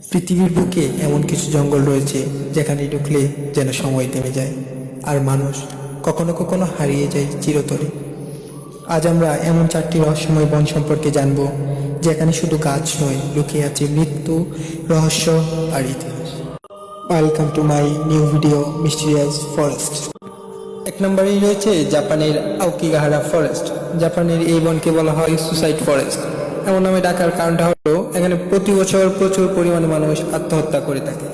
পৃথিবীর বুকে এমন কিছু জঙ্গল রয়েছে যেখানে ঢুকলে যেন সময় থেমে যায়, আর মানুষ কখনো কখনো হারিয়ে যায় চিরতরে। আজ আমরা এমন 4টি রহস্যময় বন সম্পর্কে জানব, যেখানে শুধু গাছ নয়, লুকিয়ে আছে মৃত্যু, রহস্য আর ইতিহাস। Welcome to my new video, mysterious forest. 1 নম্বরেই রয়েছে জাপানের আওকিগাহারা ফরেস্ট। জাপানের এই বনকে বলা হয় সুসাইড ফরেস্ট। এমন নামে ডাকার কারণটা হলো এখানে প্রতি বছর প্রচুর পরিমাণে মানুষ আত্মহত্যা করে থাকে।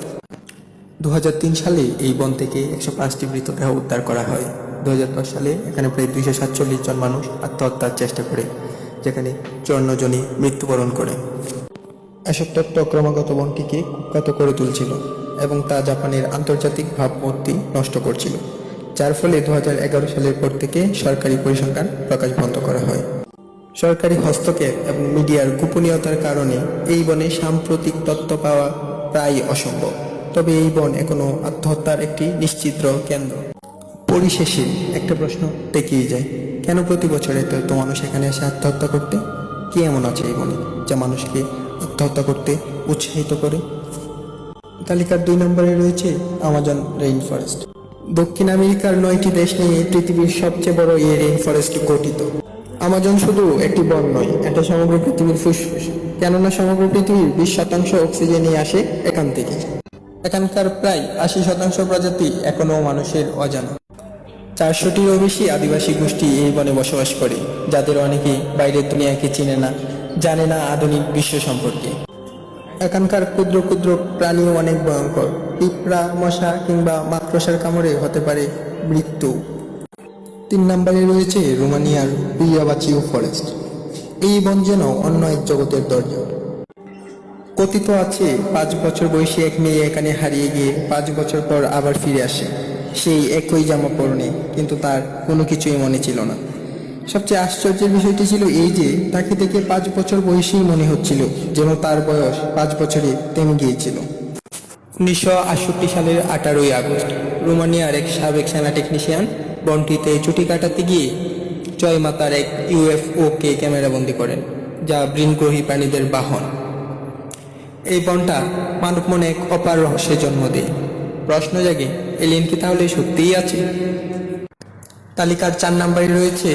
2003 সালে এই বন থেকে 105টি মৃতদেহ উদ্ধার করা হয়। 2010 সালে এখানে প্রায় 247 জন মানুষ আত্মহত্যার চেষ্টা করে, যেখানে 54 জনই মৃত্যুবরণ করে। এসব তথ্য ক্রমাগত বনটিকে কুখ্যাত করে তুলছিল এবং তা জাপানের আন্তর্জাতিক ভাবমূর্তি নষ্ট করছিল, যার ফলে 2011 সালের পর থেকে সরকারি পরিসংখ্যান প্রকাশ বন্ধ করা হয়। সরকারি হস্তক্ষেপ এবং মিডিয়ার গোপনীয়তার কারণে এই বনে সাম্প্রতিক তথ্য পাওয়া প্রায় অসম্ভব। তবে এই বন এখনো আত্মহত্যার একটি নিশ্চিদ্র কেন্দ্র। পরিশেষে একটা প্রশ্ন থেকেই যায়, কেন প্রতি বছর এত মানুষ এখানে এসে আত্মহত্যা করতে? কি এমন আছে এই বনে যা মানুষকে আত্মহত্যা করতে উৎসাহিত করে? তালিকার 2 নম্বরে রয়েছে আমাজন রেইন ফরেস্ট। দক্ষিণ আমেরিকার 9টি দেশ নিয়ে পৃথিবীর সবচেয়ে বড় এই রেইন ফরেস্ট গঠিত। আমাজন শুধু একটি বন নয়, এটা সমগ্র পৃথিবীর ফুসফুস, কেননা সমগ্র পৃথিবীর 20% অক্সিজেনই আসে এখান থেকে। এখানকার প্রায় 80% প্রজাতি এখনও মানুষের অজানা। 400টিরও বেশি আদিবাসী গোষ্ঠী এই বনে বসবাস করে, যাদের অনেকেই বাইরের দুনিয়াকে চিনে না, জানে না আধুনিক বিশ্ব সম্পর্কে। এখানকার ক্ষুদ্র ক্ষুদ্র প্রাণীও অনেক ভয়ঙ্কর। পিঁপড়া, মশা কিংবা মাকড়সার কামড়ে হতে পারে মৃত্যু। 3 নম্বরে রয়েছে রোমানিয়ার প্রিয়াবাচিও ফরেস্ট। এই বন যেন অন্য এক জগতের দরজা। কথিত আছে 5 বছর বয়সী এক মেয়ে এখানে হারিয়ে গিয়ে 5 বছর পর আবার ফিরে আসে, সেই একই জামা পরনে, কিন্তু তার কোনো কিছুই মনে ছিল না। সবচেয়ে আশ্চর্যের বিষয়টি ছিল এই যে তাকে দেখে 5 বছর বয়সী মনে হচ্ছিল, যেন তার বয়স 5 বছরে থেমে গিয়েছিল। 1968 সালের 18ই আগস্ট রোমানিয়ার এক সাবেক সেনা টেকনিশিয়ান বনটিতে ছুটি কাটাতে গিয়ে জয় মাতার এক ইউএফওকে ক্যামেরাবন্দি করেন, যা বৃণগ্রহী প্রাণীদের বাহন। এই বনটা মানব মনে এক অপার রহস্যের জন্ম দেয়। প্রশ্ন জাগে, এলিয়েন কি তাহলে সত্যিই আছে? তালিকার 4 নম্বরে রয়েছে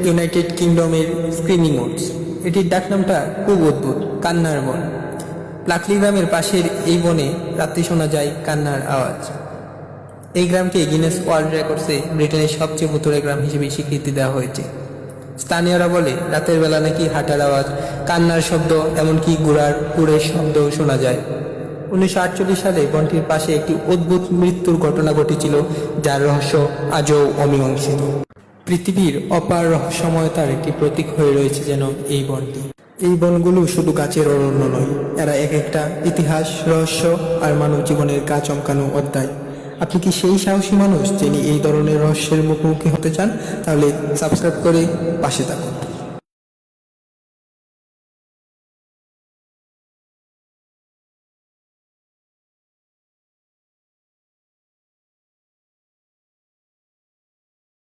ইউনাইটেড কিংডমের স্ক্রিনিং ওডস। এটির ডাকনামটা খুব অদ্ভুত, কান্নার বন। প্লাকলি গ্রামের পাশের এই বনে রাতে শোনা যায় কান্নার আওয়াজ। এই গ্রামকে গিনেস ওয়ার্ল্ড রেকর্ডসে ব্রিটেনের সবচেয়ে ভুতুড়ে গ্রাম হিসেবে স্বীকৃতি দেওয়া হয়েছে। স্থানীয়রা বলে রাতের বেলা নাকি হাঁটার আওয়াজ, কান্নার শব্দ, এমনকি ঘোড়ার কুড়ের শব্দও শোনা যায়। 1948 সালে বনটির পাশে একটি অদ্ভুত মৃত্যুর ঘটনা ঘটেছিল, যার রহস্য আজও অমীমাংসিত। পৃথিবীর অপার রহস্যময়তার একটি প্রতীক হয়ে রয়েছে যেন এই বনটি। এই বনগুলো শুধু গাছের অরণ্য নয়, এরা এক একটা ইতিহাস, রহস্য আর মানব জীবনের গা চমকানো অধ্যায়। আপনি কি সেই সাহসী মানুষ যিনি এই ধরনের রহস্যের মুখোমুখি হতে চান? তাহলে সাবস্ক্রাইব করে পাশে থাকুন।